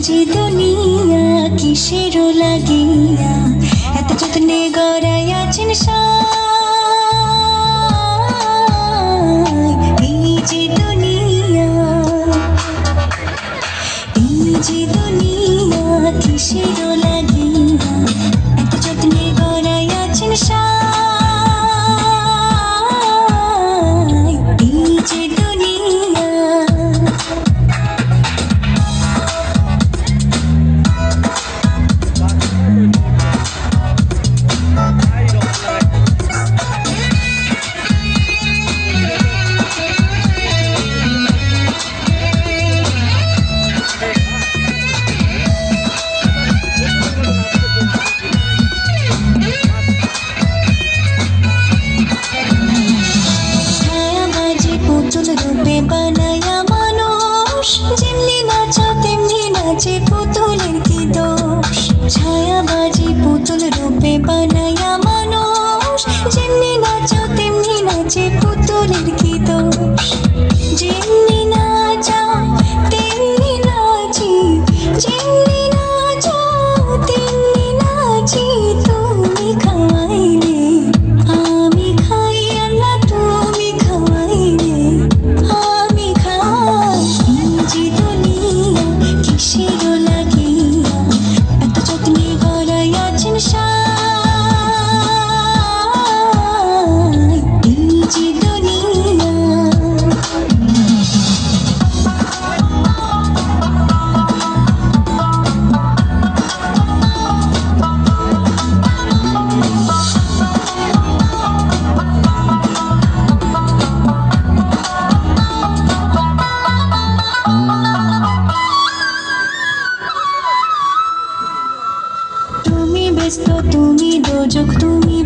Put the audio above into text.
যে দুনিয়া কিসের লাগিয়া এত যত্নে গড়াইয়াছেন এই যে দুনিয়া কিসের লাগিয়া এত যত্নে গড়াইয়াছেন এই যে দুনিয়া রূপে বানায়া মানুষ যেমনি নাচো তেমনি নাচে পুতুলের কি দোষ ছায়াবাজি পুতুল রূপে বানায়া মানুষ যেমনি নাচো তেমনি নাচে পুতুলের কি দোষ যেমনি নাচাও তেমনি নাচি যেমনি নাচাও তেমনি নাচি তুমি খাওয়াইলে আমি খাই আল্লাহ তুমি খাওয়াইলে আমি খাই যে দুনিয়া কিসের লাগিয়া এত যত্নে গড়াইয়াছেন এই যে দুনিয়া তুমি ব্যস্ত তুমি দোজক তুমি